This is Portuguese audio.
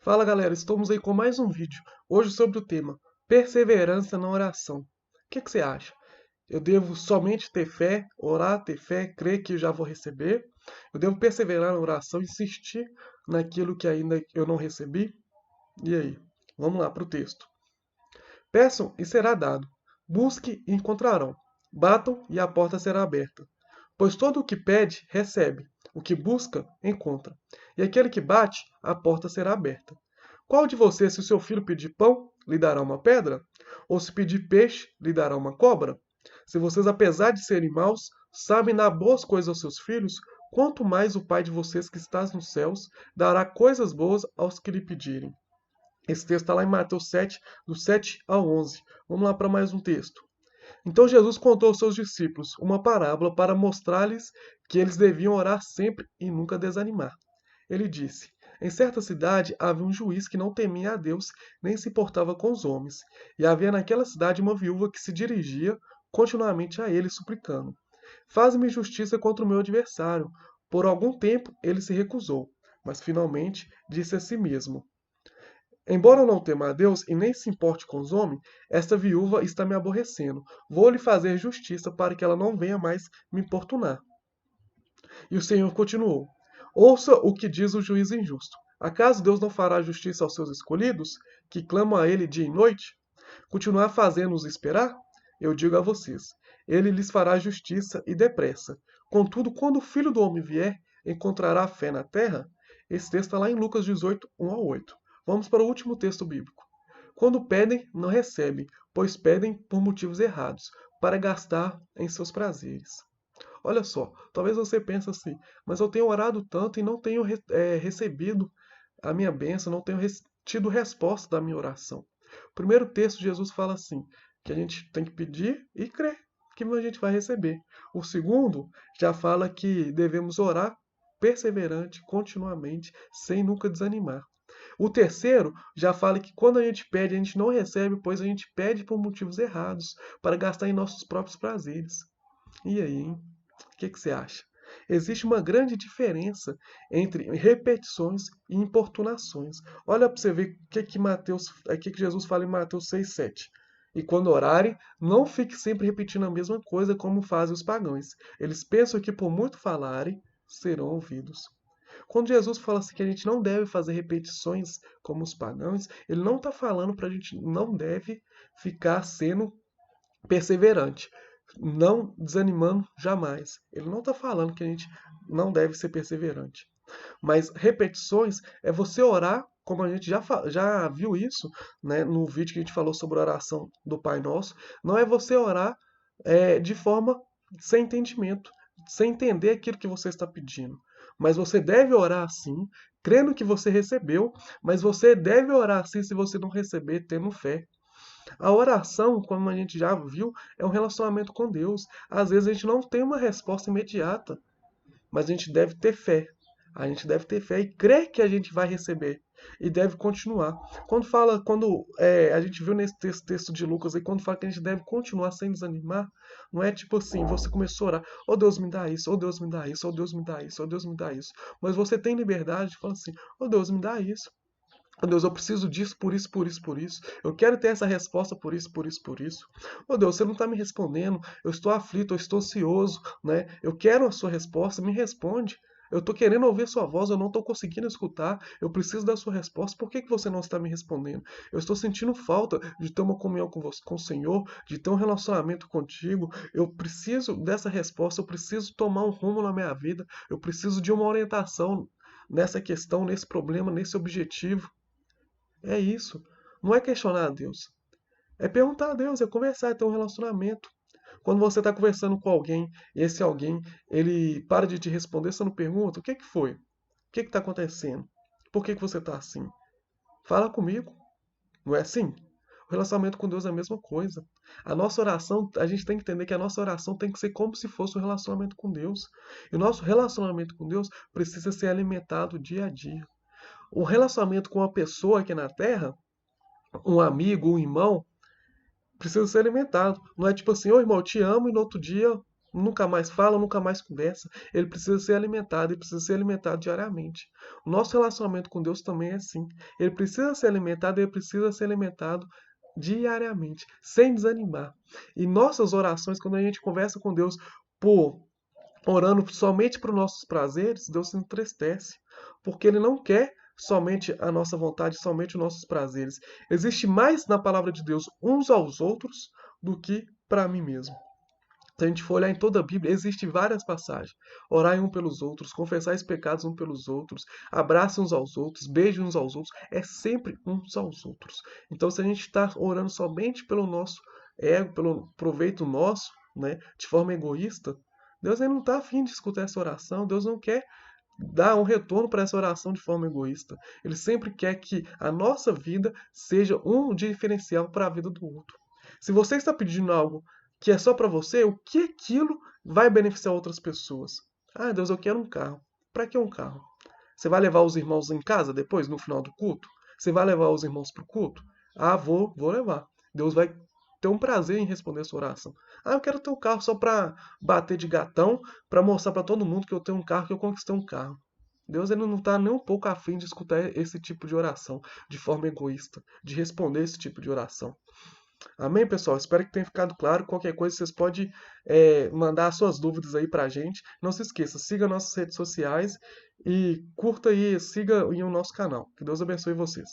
Fala galera, estamos aí com mais um vídeo. Hoje sobre o tema perseverança na oração. O que você acha? Eu devo somente ter fé, orar, ter fé, crer que eu já vou receber? Eu devo perseverar na oração, insistir naquilo que ainda eu não recebi? E aí? Vamos lá para o texto. Peçam e será dado. Busque e encontrarão. Batam e a porta será aberta. Pois todo o que pede, recebe. O que busca, encontra. E aquele que bate, a porta será aberta. Qual de vocês, se o seu filho pedir pão, lhe dará uma pedra? Ou se pedir peixe, lhe dará uma cobra? Se vocês, apesar de serem maus, sabem dar boas coisas aos seus filhos, quanto mais o Pai de vocês que está nos céus dará coisas boas aos que lhe pedirem. Esse texto está lá em Mateus 7, do 7 ao 11. Vamos lá para mais um texto. Então Jesus contou aos seus discípulos uma parábola para mostrar-lhes que eles deviam orar sempre e nunca desanimar. Ele disse: Em certa cidade havia um juiz que não temia a Deus nem se importava com os homens. E havia naquela cidade uma viúva que se dirigia continuamente a ele, suplicando: Faz-me justiça contra o meu adversário. Por algum tempo ele se recusou, mas finalmente disse a si mesmo: Embora eu não tema a Deus e nem se importe com os homens, esta viúva está me aborrecendo. Vou-lhe fazer justiça para que ela não venha mais me importunar. E o Senhor continuou: Ouça o que diz o juiz injusto. Acaso Deus não fará justiça aos seus escolhidos, que clamam a Ele dia e noite? Continuar fazendo-os esperar? Eu digo a vocês: Ele lhes fará justiça e depressa. Contudo, quando o Filho do Homem vier, encontrará fé na terra? Esse texto está lá em Lucas 18, 1 a 8. Vamos para o último texto bíblico. Quando pedem, não recebem, pois pedem por motivos errados, para gastar em seus prazeres. Olha só, talvez você pense assim, mas eu tenho orado tanto e não tenho recebido a minha bênção, não tenho tido resposta da minha oração. O primeiro texto, Jesus fala assim, que a gente tem que pedir e crer que a gente vai receber. O segundo já fala que devemos orar perseverante, continuamente, sem nunca desanimar. O terceiro já fala que quando a gente pede, a gente não recebe, pois a gente pede por motivos errados, para gastar em nossos próprios prazeres. E aí, hein? O que você acha? Existe uma grande diferença entre repetições e importunações. Olha para você ver o que Jesus fala em Mateus 6:7. E quando orarem, não fique sempre repetindo a mesma coisa como fazem os pagãos. Eles pensam que por muito falarem, serão ouvidos. Quando Jesus fala assim que a gente não deve fazer repetições como os pagãos, ele não está falando para a gente não deve ficar sendo perseverante, não desanimando jamais. Ele não está falando que a gente não deve ser perseverante. Mas repetições é você orar, como a gente já viu isso, né, no vídeo que a gente falou sobre a oração do Pai Nosso. Não é você orar de forma sem entendimento, sem entender aquilo que você está pedindo. Mas você deve orar assim, crendo que você recebeu, mas você deve orar assim se você não receber, tendo fé. A oração, como a gente já viu, é um relacionamento com Deus. Às vezes a gente não tem uma resposta imediata, mas a gente deve ter fé. A gente deve ter fé e crer que a gente vai receber. E deve continuar. A gente viu nesse texto de Lucas aí, quando fala que a gente deve continuar sem desanimar, não é tipo assim, você começou a orar, oh Deus me dá isso, oh Deus me dá isso, oh Deus me dá isso, oh Deus me dá isso. Mas você tem liberdade de falar assim, oh Deus me dá isso. Oh Deus, eu preciso disso, por isso, por isso, por isso. Eu quero ter essa resposta por isso, por isso, por isso. Oh Deus, você não está me respondendo. Eu estou aflito, eu estou ansioso, né? Eu quero a sua resposta, me responde. Eu estou querendo ouvir sua voz, eu não estou conseguindo escutar. Eu preciso da sua resposta. Por que que você não está me respondendo? Eu estou sentindo falta de ter uma comunhão com você, com o Senhor, de ter um relacionamento contigo. Eu preciso dessa resposta, eu preciso tomar um rumo na minha vida. Eu preciso de uma orientação nessa questão, nesse problema, nesse objetivo. É isso. Não é questionar a Deus. É perguntar a Deus, é conversar, é ter um relacionamento. Quando você está conversando com alguém e esse alguém ele para de te responder, você não pergunta: o que que foi? O que que está acontecendo? Por que que você está assim? Fala comigo. Não é assim? O relacionamento com Deus é a mesma coisa. A nossa oração, a gente tem que entender que a nossa oração tem que ser como se fosse um relacionamento com Deus. E o nosso relacionamento com Deus precisa ser alimentado dia a dia. O relacionamento com uma pessoa aqui na Terra, um amigo, um irmão, precisa ser alimentado. Não é tipo assim, ô irmão, eu te amo, e no outro dia nunca mais fala, nunca mais conversa. Ele precisa ser alimentado e precisa ser alimentado diariamente. O nosso relacionamento com Deus também é assim. Ele precisa ser alimentado e ele precisa ser alimentado diariamente, sem desanimar. E nossas orações, quando a gente conversa com Deus por orando somente para os nossos prazeres, Deus se entristece, porque Ele não quer somente a nossa vontade, somente os nossos prazeres. Existe mais na palavra de Deus uns aos outros do que para mim mesmo. Se a gente for olhar em toda a Bíblia, existem várias passagens. Orar um pelos outros, confessar os pecados uns pelos outros, abracem uns aos outros, beijem uns aos outros, é sempre uns aos outros. Então, se a gente está orando somente pelo nosso ego, pelo proveito nosso, né, de forma egoísta, Deus ele não está afim de escutar essa oração, Deus não quer dar um retorno para essa oração de forma egoísta. Ele sempre quer que a nossa vida seja um diferencial para a vida do outro. Se você está pedindo algo que é só para você, o que aquilo vai beneficiar outras pessoas? Ah, Deus, eu quero um carro. Para que um carro? Você vai levar os irmãos em casa depois, no final do culto? Você vai levar os irmãos para o culto? Ah, vou levar. Deus vai ter um prazer em responder a sua oração. Ah, eu quero ter um carro só para bater de gatão, para mostrar para todo mundo que eu tenho um carro, que eu conquistei um carro. Deus ele não está nem um pouco afim de escutar esse tipo de oração, de forma egoísta, de responder esse tipo de oração. Amém, pessoal? Espero que tenha ficado claro. Qualquer coisa, vocês podem mandar suas dúvidas aí pra gente. Não se esqueça, siga nossas redes sociais e curta aí, siga aí o nosso canal. Que Deus abençoe vocês.